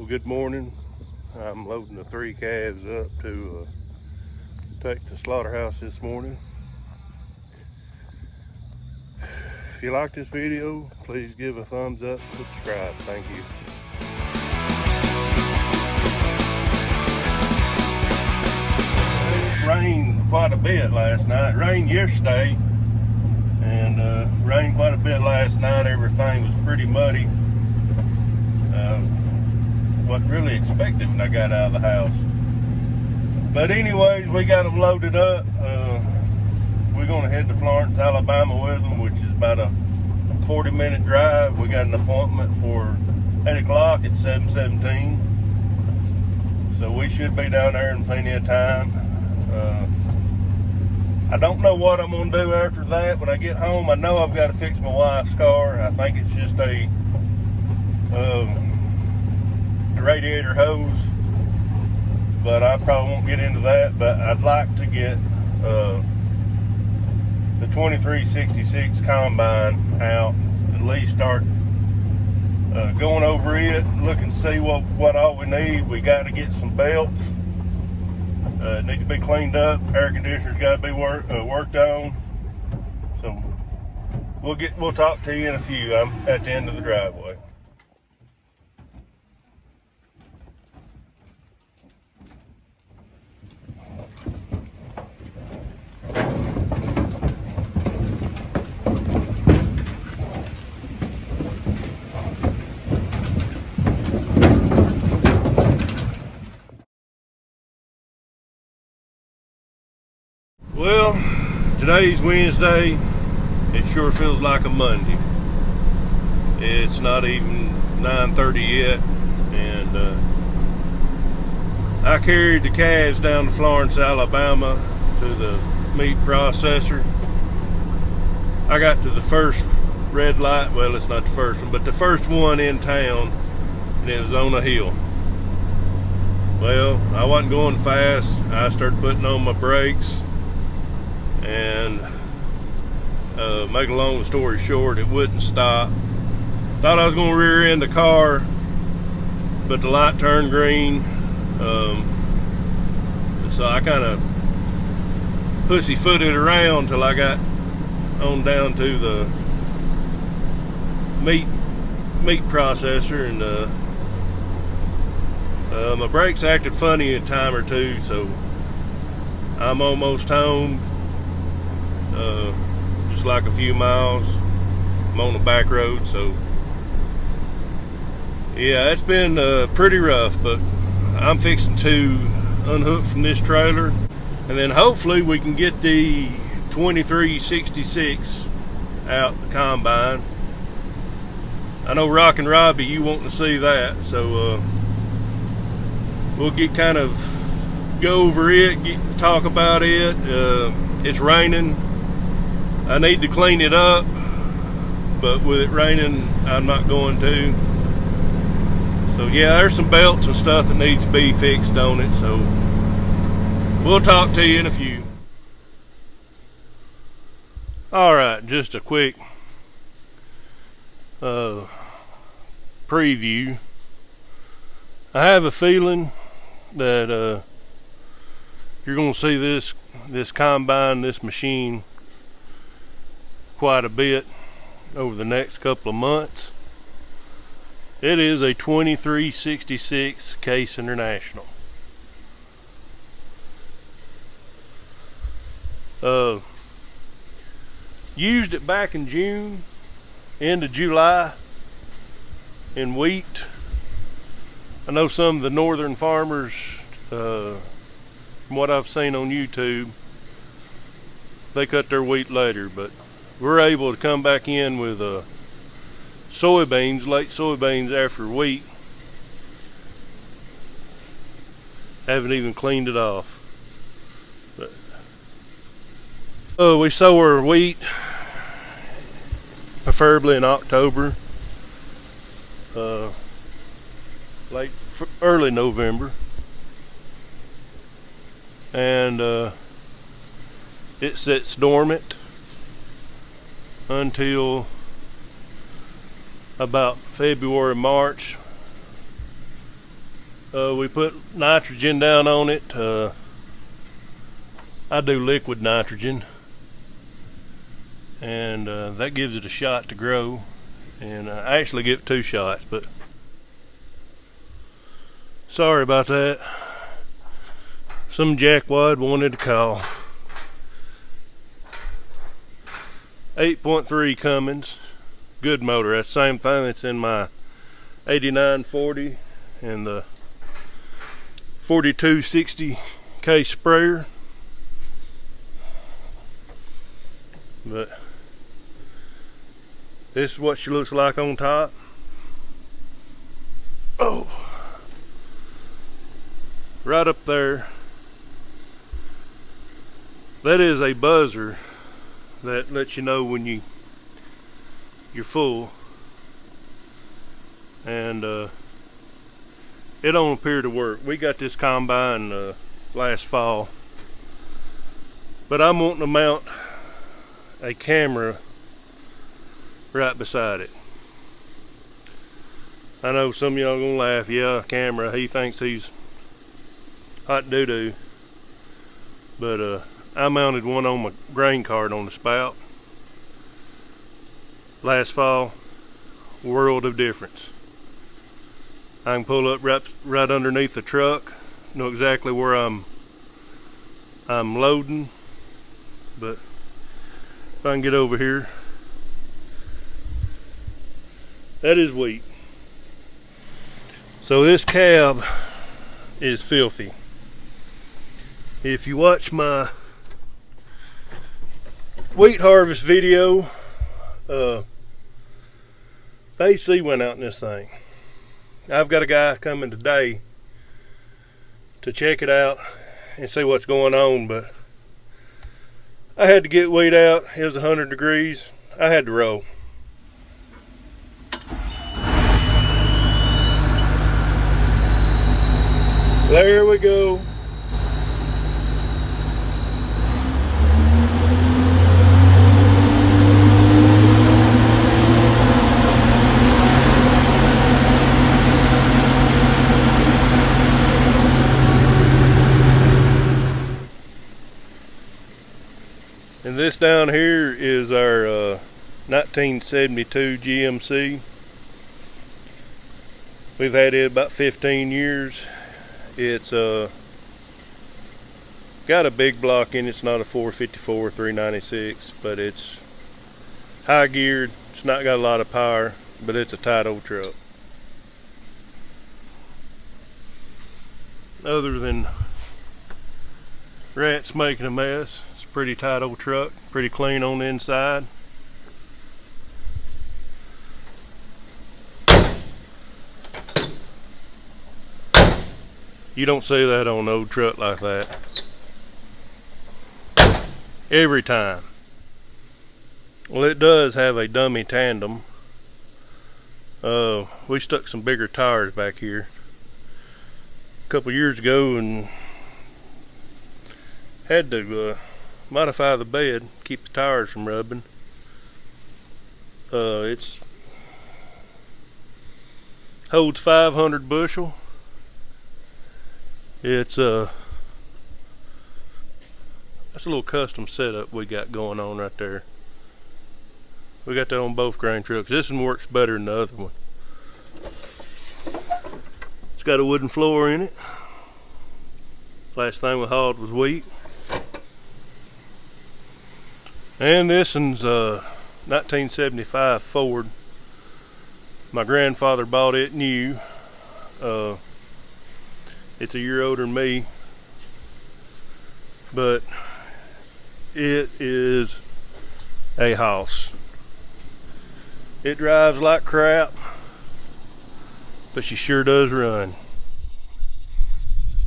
Well, good morning. I'm loading the 3 calves up to take to slaughterhouse this morning. If you like this video, please give a thumbs up, subscribe. Thank you. It rained quite a bit last night. It rained yesterday and rained quite a bit last night. Everything was pretty muddy. Wasn't really expected when I got out of the house. But anyways, we got them loaded up. We're gonna head to Florence, Alabama with them, which is about a 40-minute drive. We got an appointment for 8 o'clock at 7:17. So we should be down there in plenty of time. I don't know what I'm gonna do after that. When I get home, I know I've got to fix my wife's car. I think it's just a radiator hose, but I probably won't get into that. But I'd like to get the 2366 combine out, at least start going over it, look and see what all we need. We got to get some belts. It needs to be cleaned up. Air conditioner's got to be worked on. So we'll talk to you in a few. I'm at the end of the driveway. Well, today's Wednesday. It sure feels like a Monday. It's not even 9:30 yet, and I carried the calves down to Florence, Alabama to the meat processor. I got to the first red light. Well, it's not the first one, but the first one in town, and it was on a hill. Well, I wasn't going fast. I started putting on my brakes, and make a long story short, it wouldn't stop. Thought I was going to rear end the car, but the light turned green. So I kind of pussyfooted around till I got on down to the meat processor, and my brakes acted funny a time or two, so I'm almost home. Just like a few miles. I'm on the back road, so yeah, it's been pretty rough, but I'm fixing to unhook from this trailer, and then hopefully we can get the 2366 out the combine. I know Rockin' Robbie, you want to see that, so we'll get kind of go over it, talk about it. It's raining. I need to clean it up, but with it raining, I'm not going to. So yeah, there's some belts and stuff that needs to be fixed on it, so we'll talk to you in a few. Alright, just a quick preview. I have a feeling that you're going to see this combine, this machine, quite a bit over the next couple of months. It is a 2366 Case International. Used it back in June, end of July, in wheat. I know some of the northern farmers, from what I've seen on YouTube, they cut their wheat later, but we're able to come back in with soybeans, late soybeans after wheat. Haven't even cleaned it off. But we sow our wheat preferably in October, early November, and it sits dormant until about February, March, We put nitrogen down on it. I do liquid nitrogen, and that gives it a shot to grow. And I actually give 2 shots, but sorry about that. Some jackwad wanted to call. 8.3 Cummins, good motor. That's the same thing that's in my 8940 and the 4260K sprayer. But this is what she looks like on top. Oh, right up there, that is a buzzer that lets you know when you're full, and it don't appear to work. We got this combine last fall, but I'm wanting to mount a camera right beside it. I know some of y'all gonna laugh. Yeah, camera, he thinks he's hot doo-doo, but I mounted one on my grain cart on the spout last fall. World of difference. I can pull up right underneath the truck, know exactly where I'm loading. But if I can get over here, that is wheat. So this cab is filthy. If you watch my wheat harvest video, the AC went out in this thing. I've got a guy coming today to check it out and see what's going on, but I had to get wheat out. It was 100 degrees. I had to roll. There we go. And this down here is our 1972 GMC. We've had it about 15 years. It's got a big block in it. It's not a 454 396, but it's high geared. It's not got a lot of power, but it's a tight old truck. Other than rats making a mess, it's a pretty tight old truck, pretty clean on the inside. You don't see that on an old truck like that. Every time. Well, it does have a dummy tandem. We stuck some bigger tires back here a couple years ago and had to modify the bed, keep the tires from rubbing. It's holds 500 bushel. It's that's a little custom setup we got going on right there. We got that on both grain trucks. This one works better than the other one. It's got a wooden floor in it. Last thing we hauled was wheat. And this one's 1975 Ford. My grandfather bought it new. It's a year older than me, but it is a house. It drives like crap, but she sure does run.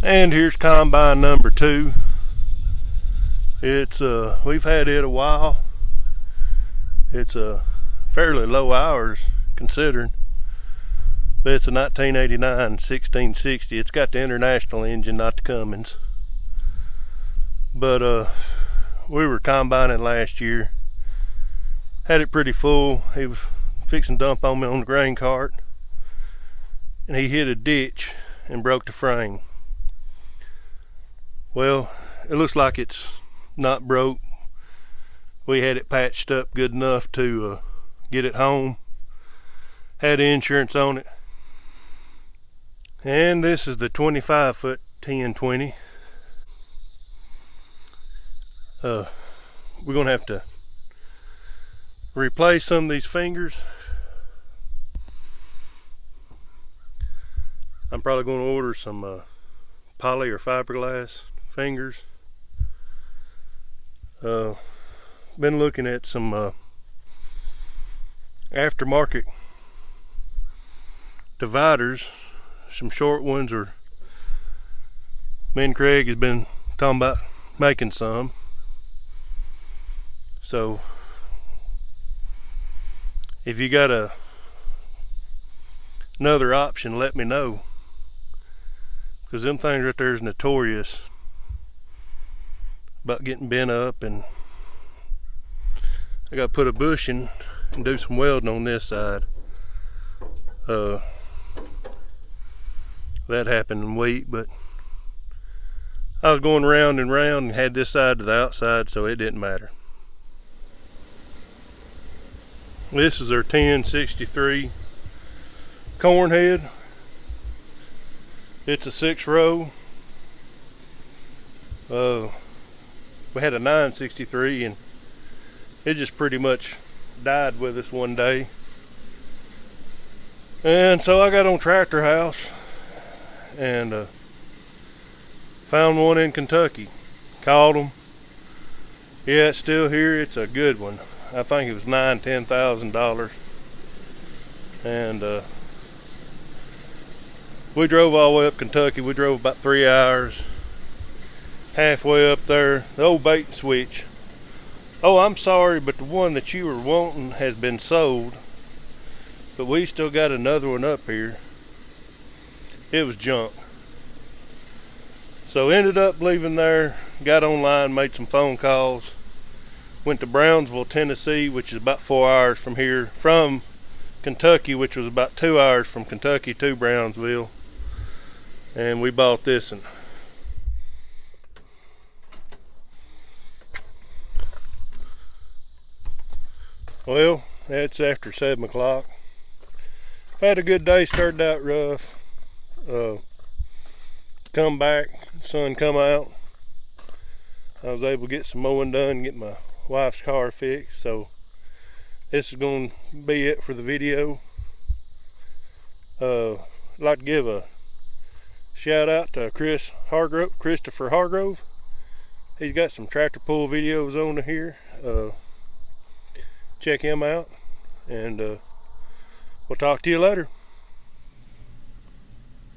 And here's combine number 2. It's we've had it a while. It's a fairly low hours considering, but it's a 1989 1660. It's got the International engine, not the Cummins. But we were combining last year. Had it pretty full. He was fixing to dump on me on the grain cart, and he hit a ditch and broke the frame. Well, it looks like it's not broke. We had it patched up good enough to get it home. Had insurance on it. And this is the 25-foot 1020. We're gonna have to replace some of these fingers. I'm probably going to order some poly or fiberglass fingers. Been looking at some aftermarket dividers, some short ones, or me and Craig has been talking about making some. So if you got another option, let me know, because them things right there is notorious about getting bent up. And I got to put a bushing and do some welding on this side. That happened in wheat, but I was going round and round and had this side to the outside, so it didn't matter. This is our 1063 corn head. It's a 6-row. We had a 963 and it just pretty much died with us one day. And so I got on Tractor House and found one in Kentucky. Called them. Yeah, it's still here. It's a good one. I think it was $9,000-$10,000. And we drove all the way up Kentucky. We drove about 3 hours. Halfway up there, the old bait and switch. Oh, I'm sorry, but the one that you were wanting has been sold. But we still got another one up here. It was junk. So ended up leaving there, got online, made some phone calls. Went to Brownsville, Tennessee, which is about 4 hours from here, from Kentucky, which was about 2 hours from Kentucky to Brownsville. And we bought this one. Well, it's after 7 o'clock. Had a good day, started out rough. Come back, sun come out. I was able to get some mowing done, get my wife's car fixed. So this is going to be it for the video. I'd like to give a shout out to Christopher Hargrove. He's got some tractor pull videos on here. Check him out, and we'll talk to you later.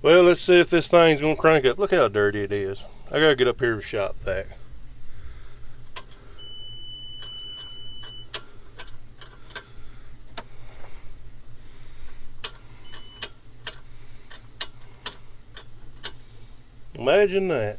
Well, let's see if this thing's gonna crank up. Look how dirty it is. I gotta get up here and shop vac. Imagine that.